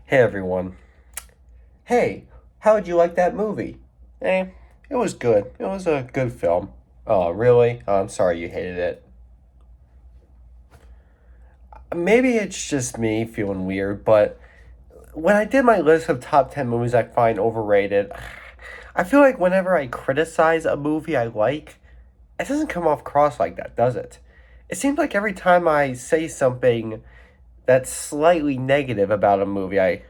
Hey everyone. Hey, how did you like that movie? Eh, it was good. It was a good film. Oh, really? Oh, I'm sorry you hated it. Maybe it's just me feeling weird, but when I did my list of top 10 movies I find overrated, I feel like whenever I criticize a movie I like, it doesn't come off cross like that, does it? It seems like every time I say something that's slightly negative about a movie I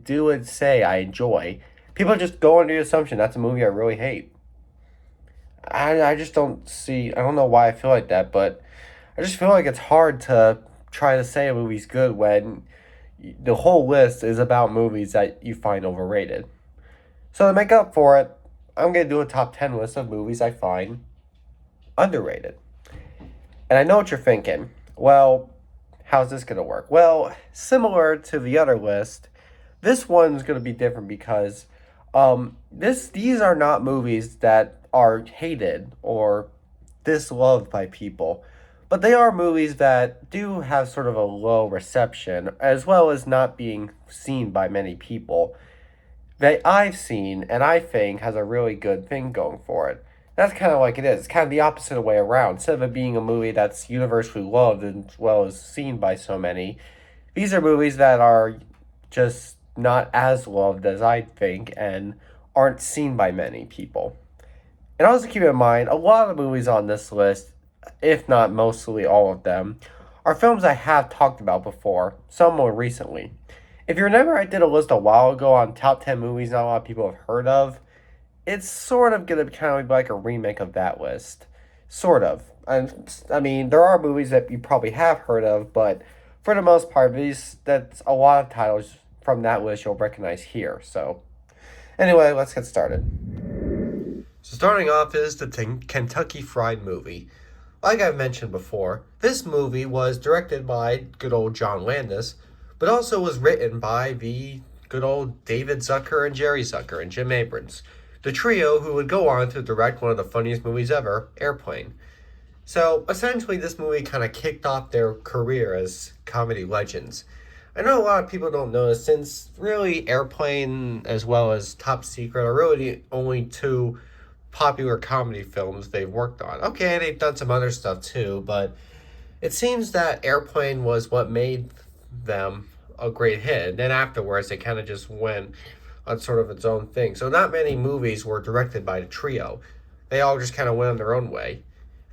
do and say I enjoy, people just go under the assumption that's a movie I really hate. I just don't see. I don't know why I feel like that, but I just feel like it's hard to try to say a movie's good when the whole list is about movies that you find overrated. So to make up for it, I'm gonna do a top 10 list of movies I find underrated. And I know what you're thinking. Well, how's this gonna work? Well, similar to the other list, this one's gonna be different because these are not movies that are hated or disloved by people, but they are movies that do have sort of a low reception as well as not being seen by many people that I've seen and I think has a really good thing going for it. That's kind of like it is. It's kind of the opposite way around. Instead of it being a movie that's universally loved as well as seen by so many, these are movies that are just not as loved as I think and aren't seen by many people. And also keep in mind, a lot of the movies on this list, if not mostly all of them, are films I have talked about before, some more recently. If you remember, I did a list a while ago on top 10 movies not a lot of people have heard of. It's sort of going to kind of be like a remake of that list. Sort of. I mean, there are movies that you probably have heard of, but for the most part, that's a lot of titles from that list you'll recognize here. So, anyway, let's get started. So starting off is the Kentucky Fried Movie. Like I've mentioned before, this movie was directed by good old John Landis, but also was written by the good old David Zucker and Jerry Zucker and Jim Abrams, the trio who would go on to direct one of the funniest movies ever, Airplane. So essentially, this movie kind of kicked off their career as comedy legends. I know a lot of people don't know this since really Airplane as well as Top Secret are really the only two popular comedy films they've worked on. Okay, they've done some other stuff too, but it seems that Airplane was what made them a great hit. And then afterwards, they kind of just went on sort of its own thing. So not many movies were directed by the trio. They all just kind of went on their own way.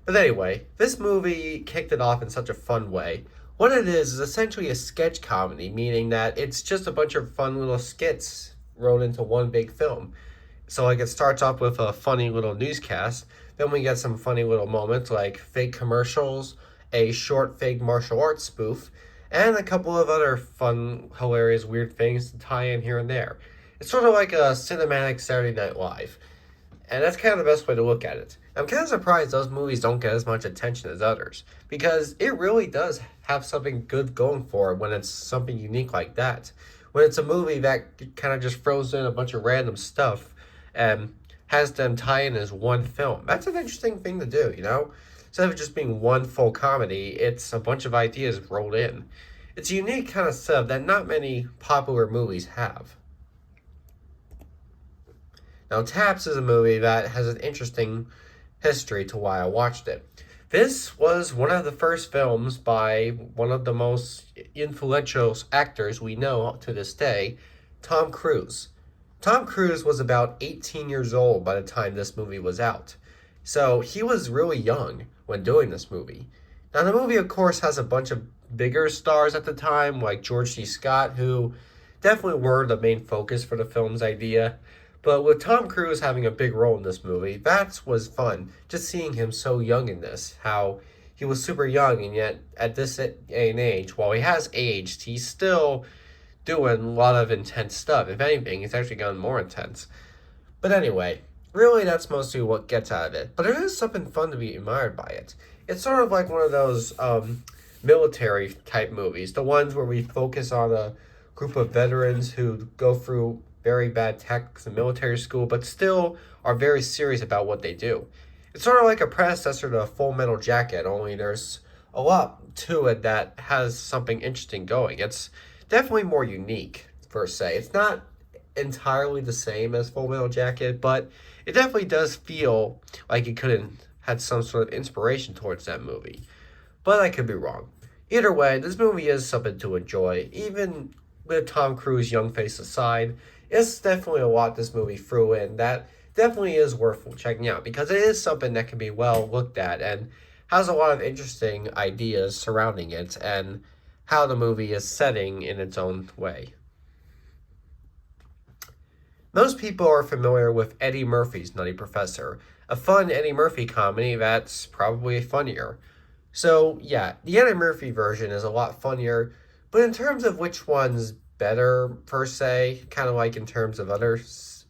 But anyway, this movie kicked it off in such a fun way. What it is essentially a sketch comedy, meaning that it's just a bunch of fun little skits rolled into one big film. So like it starts off with a funny little newscast. Then we get some funny little moments like fake commercials, a short fake martial arts spoof, and a couple of other fun, hilarious, weird things to tie in here and there. It's sort of like a cinematic Saturday Night Live. And that's kind of the best way to look at it. I'm kind of surprised those movies don't get as much attention as others because it really does have something good going for it when it's something unique like that. When it's a movie that kind of just throws in a bunch of random stuff and has them tie in as one film. That's an interesting thing to do, you know? Instead of just being one full comedy, it's a bunch of ideas rolled in. It's a unique kind of stuff that not many popular movies have. Now, Taps is a movie that has an interesting history to why I watched it. This was one of the first films by one of the most influential actors we know to this day, Tom Cruise. Tom Cruise was about 18 years old by the time this movie was out. So he was really young when doing this movie. Now, the movie, of course, has a bunch of bigger stars at the time, like George C. Scott, who definitely were the main focus for the film's idea. But with Tom Cruise having a big role in this movie, that was fun. Just seeing him so young in this, how he was super young, and yet at this day and age, while he has aged, he's still doing a lot of intense stuff. If anything, he's actually gotten more intense. But anyway, really that's mostly what gets out of it. But there is something fun to be admired by it. It's sort of like one of those military type movies, the ones where we focus on a group of veterans who go through very bad tactics in military school, but still are very serious about what they do. It's sort of like a predecessor to Full Metal Jacket, only there's a lot to it that has something interesting going. It's definitely more unique. per se. It's not entirely the same as Full Metal Jacket, but it definitely does feel like it could have had some sort of inspiration towards that movie. But I could be wrong. Either way, this movie is something to enjoy. Even with Tom Cruise young face aside, it's definitely a lot this movie threw in that definitely is worth checking out because it is something that can be well looked at and has a lot of interesting ideas surrounding it and how the movie is setting in its own way. Most people are familiar with Eddie Murphy's Nutty Professor, a fun Eddie Murphy comedy that's probably funnier. So, yeah, the Eddie Murphy version is a lot funnier, but in terms of which one's better, per se, kind of like in terms of other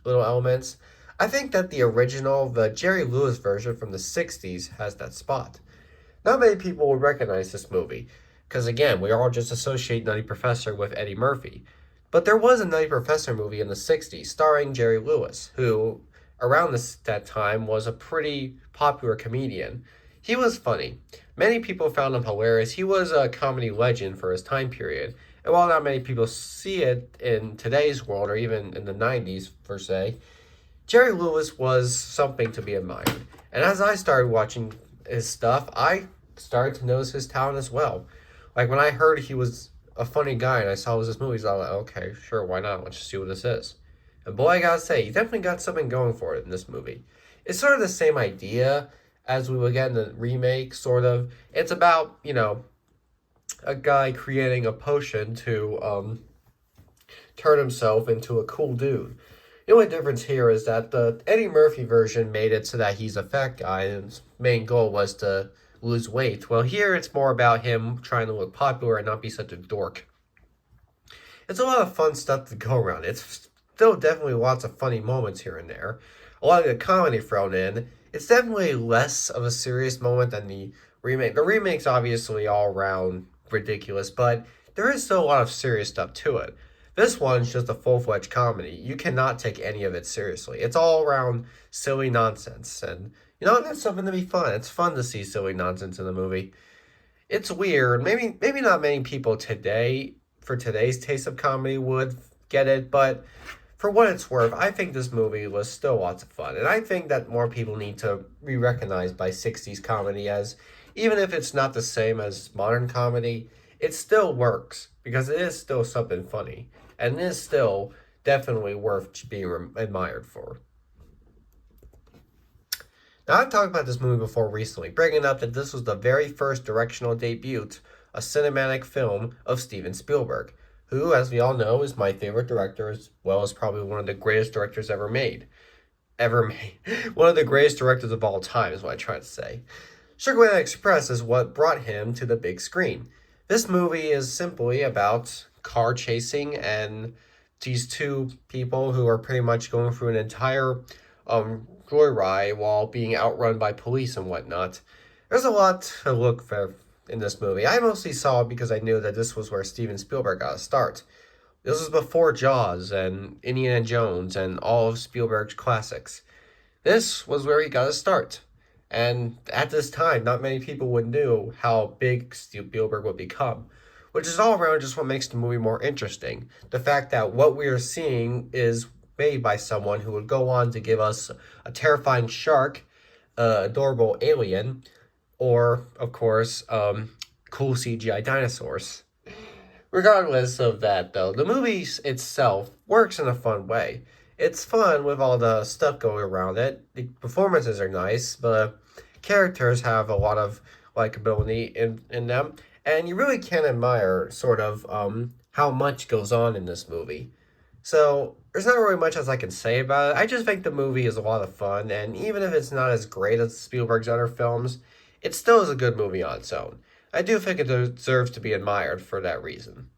little elements, I think that the original, the Jerry Lewis version from the 60s, has that spot. Not many people would recognize this movie, because again, we all just associate Nutty Professor with Eddie Murphy. But there was a Nutty Professor movie in the 60s starring Jerry Lewis, who, around that time, was a pretty popular comedian. He was funny. Many people found him hilarious. He was a comedy legend for his time period. And while not many people see it in today's world, or even in the 90s, per se, Jerry Lewis was something to be admired. And as I started watching his stuff, I started to notice his talent as well. Like when I heard he was a funny guy and I saw his movies, I was like, okay, sure, why not? Let's just see what this is. And boy, I gotta say, he definitely got something going for it in this movie. It's sort of the same idea as we would get in the remake, sort of. It's about, a guy creating a potion to turn himself into a cool dude. The only difference here is that the Eddie Murphy version made it so that he's a fat guy and his main goal was to lose weight. Well, here it's more about him trying to look popular and not be such a dork. It's a lot of fun stuff to go around. It's still definitely lots of funny moments here and there. A lot of the comedy thrown in. It's definitely less of a serious moment than the remake. The remake's obviously all around ridiculous, but there is still a lot of serious stuff to it. This one's just a full-fledged comedy. You cannot take any of it seriously. It's all around silly nonsense, and that's something to be fun. It's fun to see silly nonsense in the movie. It's weird. Maybe not many people today, for today's taste of comedy, would get it, but for what it's worth, I think this movie was still lots of fun. And I think that more people need to be recognized by 60s comedy as, even if it's not the same as modern comedy, it still works because it is still something funny. And it is still definitely worth being admired for. Now, I've talked about this movie before recently, bringing up that this was the very first directional debut, a cinematic film of Steven Spielberg, who, as we all know, is my favorite director, as well as probably one of the greatest directors ever made. One of the greatest directors of all time is what I try to say. Sugarland Express is what brought him to the big screen. This movie is simply about car chasing and these two people who are pretty much going through an entire joyride while being outrun by police and whatnot. There's a lot to look for in this movie. I mostly saw it because I knew that this was where Steven Spielberg got a start. This was before Jaws and Indiana Jones and all of Spielberg's classics. This was where he got a start. And at this time, not many people would know how big Spielberg would become, which is all around just what makes the movie more interesting. The fact that what we are seeing is made by someone who would go on to give us a terrifying shark, adorable alien, or, of course, cool CGI dinosaurs. Regardless of that, though, the movie itself works in a fun way. It's fun with all the stuff going around it. The performances are nice. The characters have a lot of likability in them. And you really can admire sort of how much goes on in this movie. So there's not really much else I can say about it. I just think the movie is a lot of fun. And even if it's not as great as Spielberg's other films, it still is a good movie on its own. I do think it deserves to be admired for that reason.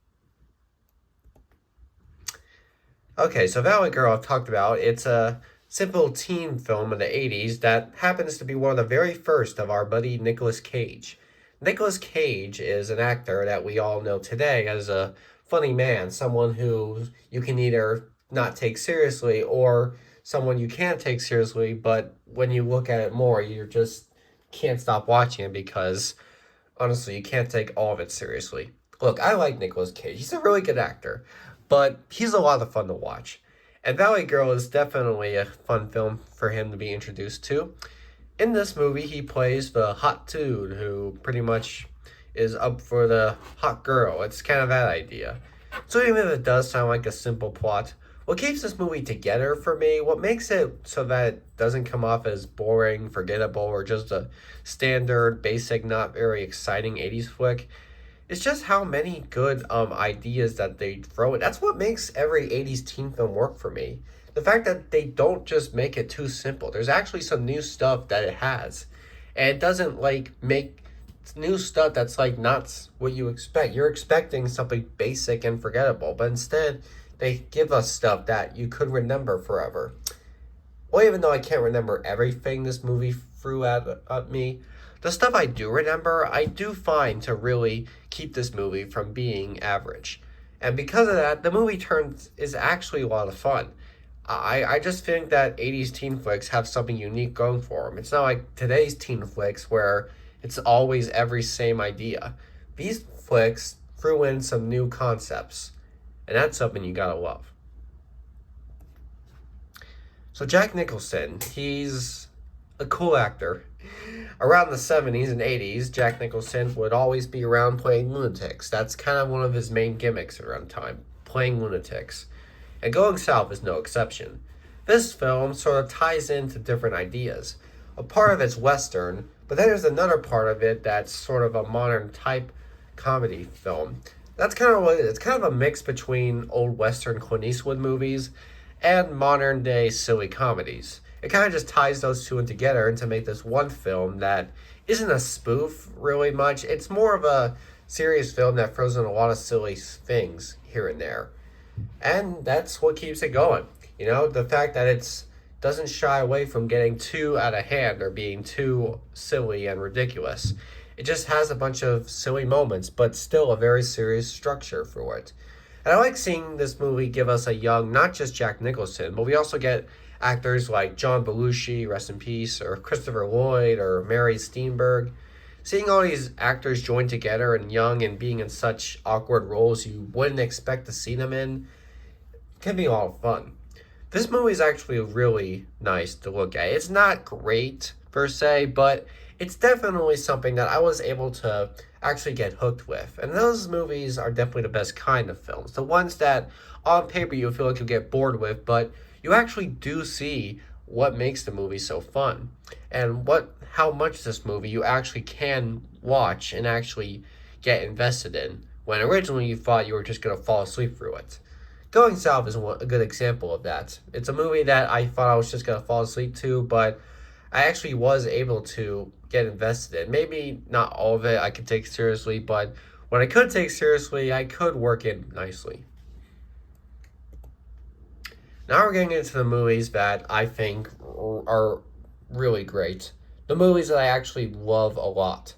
Okay, so Valley Girl I've talked about. It's a simple teen film in the 80s that happens to be one of the very first of our buddy Nicolas Cage. Nicolas Cage is an actor that we all know today as a funny man, someone who you can either not take seriously or someone you can take seriously, but when you look at it more, you just can't stop watching it because honestly, you can't take all of it seriously. Look, I like Nicolas Cage. He's a really good actor. but he's a lot of fun to watch. And Valley Girl is definitely a fun film for him to be introduced to. In this movie, he plays the hot dude who pretty much is up for the hot girl. It's kind of that idea. So even if it does sound like a simple plot, what keeps this movie together for me, what makes it so that it doesn't come off as boring, forgettable, or just a standard, basic, not very exciting 80s flick, is just how many good ideas that they throw in. That's what makes every 80s teen film work for me. The fact that they don't just make it too simple. There's actually some new stuff that it has. And it doesn't like make new stuff that's like not what you expect. You're expecting something basic and forgettable, but instead they give us stuff that you could remember forever. Well, even though I can't remember everything this movie threw at me, the stuff I do remember, I do find to really keep this movie from being average. And because of that, the movie turns is actually a lot of fun. I just think that 80s teen flicks have something unique going for them. It's not like today's teen flicks where it's always every same idea. These flicks threw in some new concepts, and that's something you gotta love. So Jack Nicholson, he's a cool actor. Around the 70s and 80s, Jack Nicholson would always be around playing lunatics. That's kind of one of his main gimmicks around time, playing lunatics. And Going South is no exception. This film sort of ties into different ideas. A part of it's Western, but then there's another part of it that's sort of a modern type comedy film. That's kind of what it is. It's kind of a mix between old Western Clint Eastwood movies and modern day silly comedies. It kind of just ties those two in together to make this one film that isn't a spoof really much. It's more of a serious film that throws in a lot of silly things here and there. And that's what keeps it going. You know, the fact that it's doesn't shy away from getting too out of hand or being too silly and ridiculous. It just has a bunch of silly moments, but still a very serious structure for it. And I like seeing this movie give us a young, not just Jack Nicholson, but we also get actors like John Belushi, rest in peace, or Christopher Lloyd, or Mary Steenburgen. Seeing all these actors join together and young and being in such awkward roles you wouldn't expect to see them in can be a lot of fun. This movie is actually really nice to look at. It's not great per se, but it's definitely something that I was able to actually get hooked with. And those movies are definitely the best kind of films. The ones that on paper you feel like you get bored with, but you actually do see what makes the movie so fun and how much this movie you actually can watch and actually get invested in when originally you thought you were just going to fall asleep through it. Going South is a good example of that. It's a movie that I thought I was just going to fall asleep to, but I actually was able to get invested in. Maybe not all of it I could take seriously, but what I could take seriously, I could work in nicely. Now we're getting into the movies that I think are really great. The movies that I actually love a lot.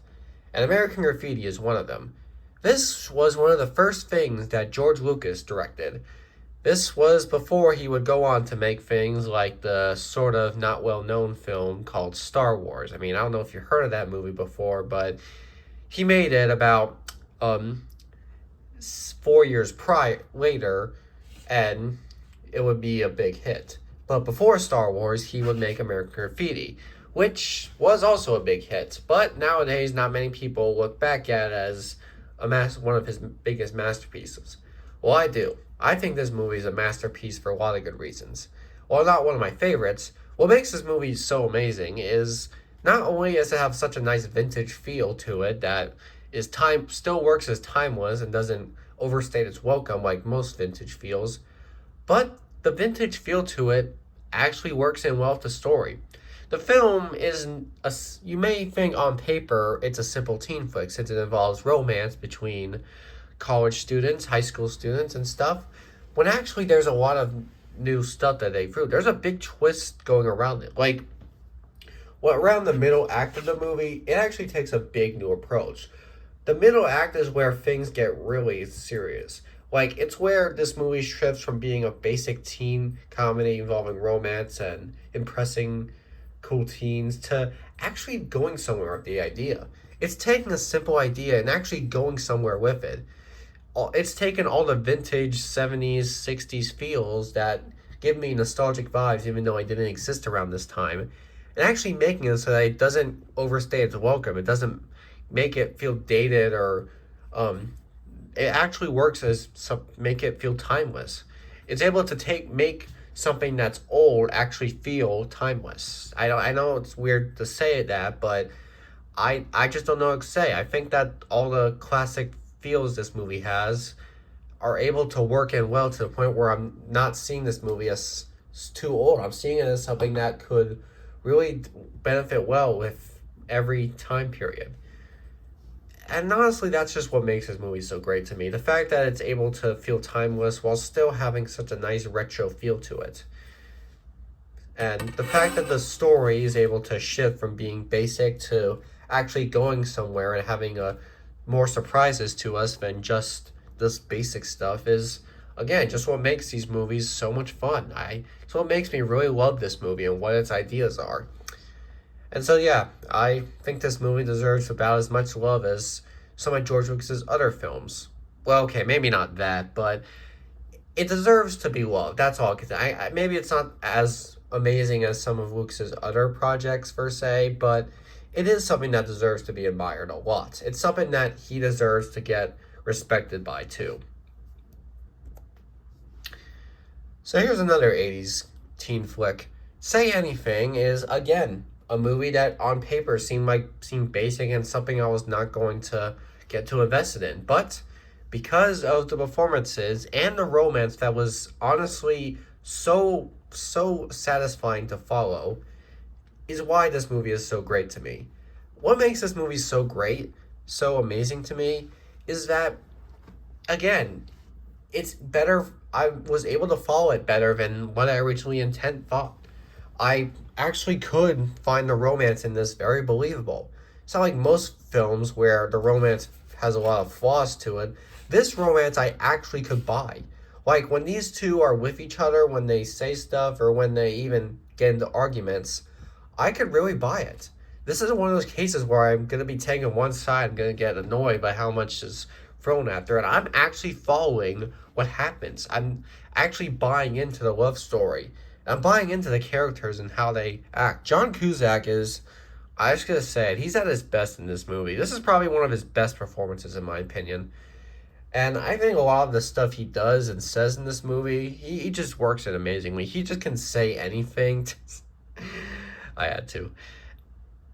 And American Graffiti is one of them. This was one of the first things that George Lucas directed. This was before he would go on to make things like the sort of not well-known film called Star Wars. I mean, I don't know if you heard of that movie before, but he made it about 4 years later, and it would be a big hit. But before Star Wars, he would make American Graffiti, which was also a big hit. But nowadays, not many people look back at it as one of his biggest masterpieces. Well, I do. I think this movie is a masterpiece for a lot of good reasons. While not one of my favorites, what makes this movie so amazing is not only does it have such a nice vintage feel to it that still works as timeless and doesn't overstate its welcome like most vintage feels, but the vintage feel to it actually works in well with the story. The film isn't you may think on paper it's a simple teen flick since it involves romance between college students, high school students, and stuff, when actually there's a lot of new stuff that they threw. There's a big twist going around it. Like, around the middle act of the movie, it actually takes a big new approach. The middle act is where things get really serious. Like, it's where this movie shifts from being a basic teen comedy involving romance and impressing cool teens to actually going somewhere with the idea. It's taking a simple idea and actually going somewhere with it. it's taken all the vintage 70s, 60s feels that give me nostalgic vibes, even though I didn't exist around this time, and actually making it so that it doesn't overstay its welcome. It doesn't make it feel dated or um, it actually works as some make it feel timeless. It's able to make something that's old actually feel timeless. I know it's weird to say that, but I just don't know what to say. I think that all the classic feels this movie has are able to work in well to the point where I'm not seeing this movie as too old. I'm seeing it as something that could really benefit well with every time period. And honestly, that's just what makes this movie so great to me. The fact that it's able to feel timeless while still having such a nice retro feel to it. And the fact that the story is able to shift from being basic to actually going somewhere and having more surprises to us than just this basic stuff is, again, just what makes these movies so much fun. It's what makes me really love this movie and what its ideas are. And so, yeah, I think this movie deserves about as much love as some of George Lucas's other films. Well, okay, maybe not that, but it deserves to be loved. That's all I can say. Maybe it's not as amazing as some of Lucas's other projects, per se, but it is something that deserves to be admired a lot. It's something that he deserves to get respected by, too. So here's another 80s teen flick. Say Anything is, again, a movie that on paper seemed basic and something I was not going to get too invested in. But because of the performances and the romance that was honestly so satisfying to follow, is why this movie is so great to me. What makes this movie so great, so amazing to me, is that, again, it's better. I was able to follow it better than what I originally thought. I actually could find the romance in this very believable. It's not like most films where the romance has a lot of flaws to it. This romance I actually could buy. Like when these two are with each other, when they say stuff, or when they even get into arguments, I could really buy it. This isn't one of those cases where I'm going to be taking one side, I'm going to get annoyed by how much is thrown at her, and I'm actually following what happens. I'm actually buying into the love story. I'm buying into the characters and how they act. John Cusack is, I was going to say it, he's at his best in this movie. This is probably one of his best performances, in my opinion. And I think a lot of the stuff he does and says in this movie, he just works it amazingly. He just can say anything. I had to.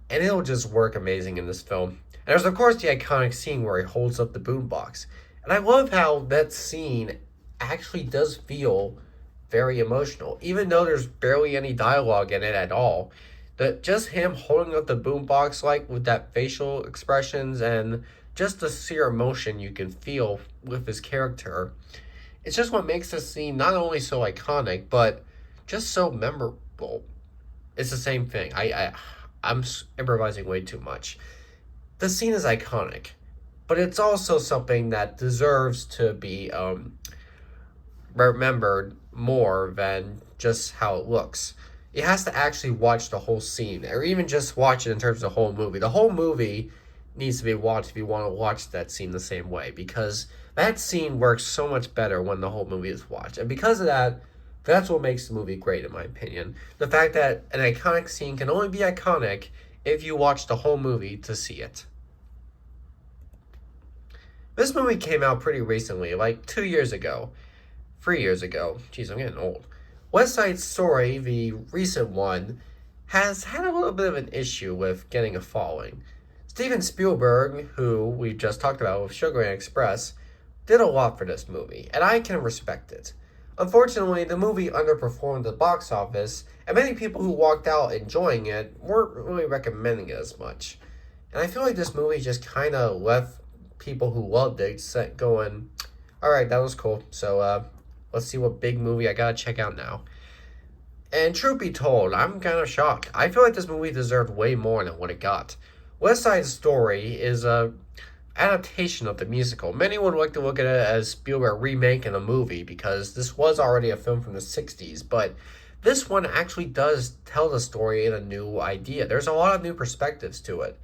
And it'll just work amazing in this film. And there's, of course, the iconic scene where he holds up the boombox. And I love how that scene actually does feel very emotional, even though there's barely any dialogue in it at all. That just him holding up the boombox, like with that facial expressions and just the sheer emotion you can feel with his character. It's just what makes this scene not only so iconic, but just so memorable. It's the same thing. I'm improvising way too much. The scene is iconic, but it's also something that deserves to be remembered more than just how it looks. It has to actually watch the whole scene, or even just watch it in terms of the whole movie. The whole movie needs to be watched if you want to watch that scene the same way, because that scene works so much better when the whole movie is watched. And because of that, that's what makes the movie great, in my opinion. The fact that an iconic scene can only be iconic if you watch the whole movie to see it. This movie came out pretty recently, like 2 years ago. 3 years ago. Jeez, I'm getting old. West Side Story, the recent one, has had a little bit of an issue with getting a following. Steven Spielberg, who we just talked about with Sugarland Express, did a lot for this movie, and I can respect it. Unfortunately, the movie underperformed the box office, and many people who walked out enjoying it weren't really recommending it as much. And I feel like this movie just kind of left people who loved it going, alright, that was cool, so let's see what big movie I gotta check out now. And truth be told, I'm kind of shocked. I feel like this movie deserved way more than what it got. West Side Story is a adaptation of the musical. Many would like to look at it as Spielberg remaking a movie because this was already a film from the 60s, but this one actually does tell the story in a new idea. There's a lot of new perspectives to it.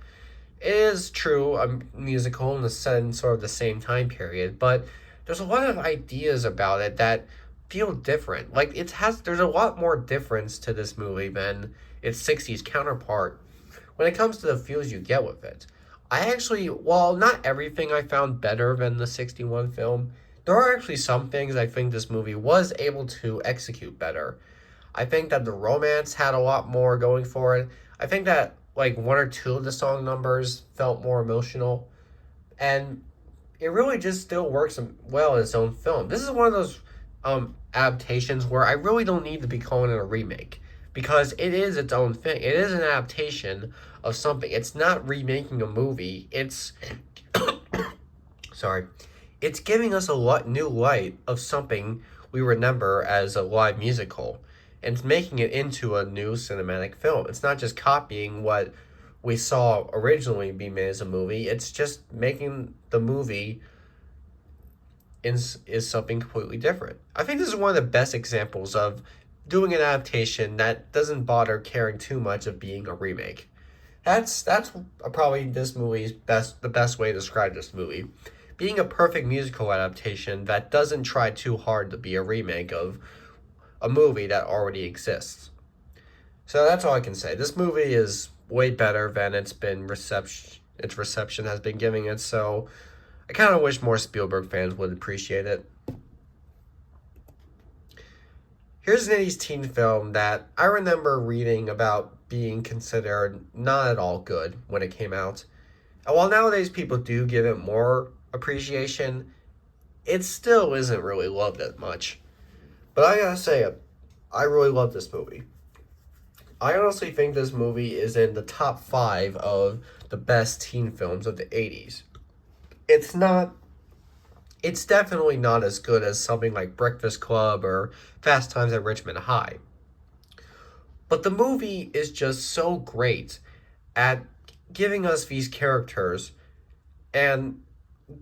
It is true, a musical in the set in sort of the same time period, but there's a lot of ideas about it that feel different. Like there's a lot more difference to this movie than its 60s counterpart when it comes to the feels you get with it. I actually, while not everything I found better than the 61 film, there are actually some things I think this movie was able to execute better. I think that the romance had a lot more going for it. I think that like one or two of the song numbers felt more emotional, and it really just still works well in its own film. This is one of those adaptations where I really don't need to be calling it a remake because it is its own thing. It is an adaptation of something. It's not remaking a movie. It's sorry, it's giving us a new light of something we remember as a live musical and it's making it into a new cinematic film. It's not just copying what we saw originally be made as a movie. It's just making the movie is something completely different. I think this is one of the best examples of doing an adaptation that doesn't bother caring too much of being a remake. That's probably this movie's the best way to describe this movie. Being a perfect musical adaptation that doesn't try too hard to be a remake of a movie that already exists. So that's all I can say. This movie is way better than its reception has been giving it, so I kind of wish more Spielberg fans would appreciate it. Here's an 80s teen film that I remember reading about being considered not at all good when it came out. And while nowadays people do give it more appreciation, it still isn't really loved that much. But I gotta say, I really love this movie. I honestly think this movie is in the top 5 of the best teen films of the 80s. It's not it's definitely not as good as something like Breakfast Club or Fast Times at Richmond High. But the movie is just so great at giving us these characters and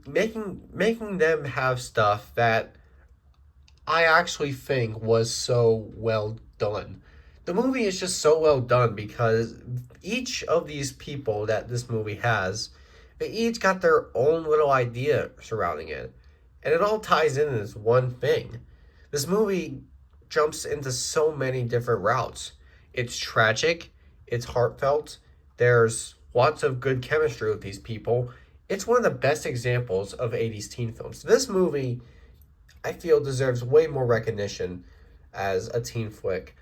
making them have stuff that I actually think was so well done. The movie is just so well done because each of these people that this movie has, they each got their own little idea surrounding it. And it all ties in as one thing. This movie jumps into so many different routes. It's tragic, it's heartfelt, there's lots of good chemistry with these people. It's one of the best examples of 80s teen films. This movie, I feel, deserves way more recognition as a teen flick,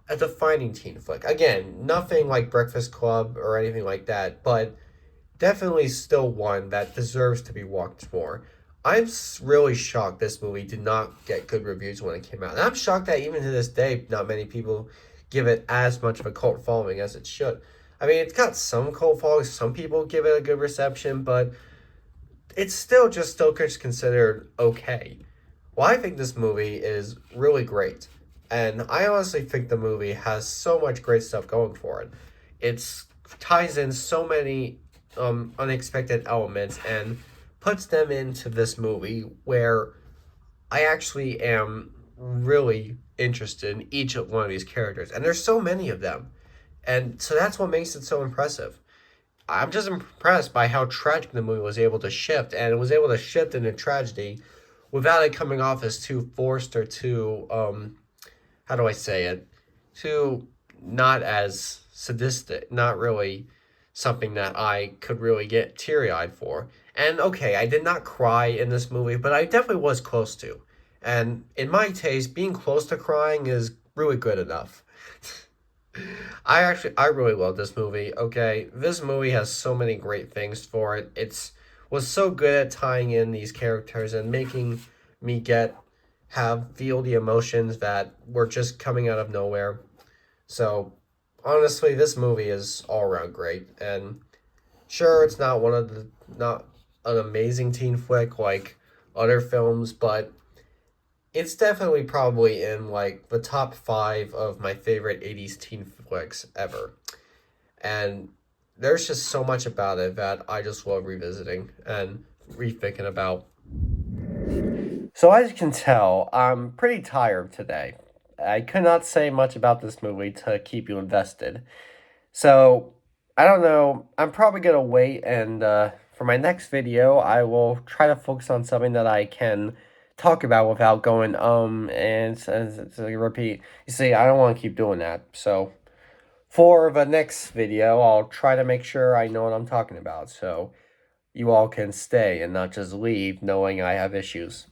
a defining teen flick. Again, nothing like Breakfast Club or anything like that, but definitely still one that deserves to be watched more. I'm really shocked this movie did not get good reviews when it came out. And I'm shocked that even to this day, not many people give it as much of a cult following as it should. I mean, it's got some cult following. Some people give it a good reception, but it's still considered okay. Well, I think this movie is really great. And I honestly think the movie has so much great stuff going for it. It ties in so many unexpected elements and puts them into this movie where I actually am really interested in each one of these characters. And there's so many of them. And so that's what makes it so impressive. I'm just impressed by how tragic the movie was able to shift, and it was able to shift into tragedy without it coming off as too forced or too how do I say it? Too not as sadistic, not really something that I could really get teary eyed for. And okay, I did not cry in this movie, but I definitely was close to. And in my taste, being close to crying is really good enough. I really love this movie. Okay, this movie has so many great things for it. It's was so good at tying in these characters and making me feel the emotions that were just coming out of nowhere. So honestly, this movie is all around great. And sure, it's not an amazing teen flick like other films, but it's definitely probably in like the top 5 of my favorite 80s teen flicks ever. And there's just so much about it that I just love revisiting and rethinking about. So as you can tell, I'm pretty tired today. I could not say much about this movie to keep you invested. So I don't know. I'm probably gonna wait and for my next video, I will try to focus on something that I can talk about without going, repeat. You see, I don't want to keep doing that. So, for the next video, I'll try to make sure I know what I'm talking about. So, you all can stay and not just leave knowing I have issues.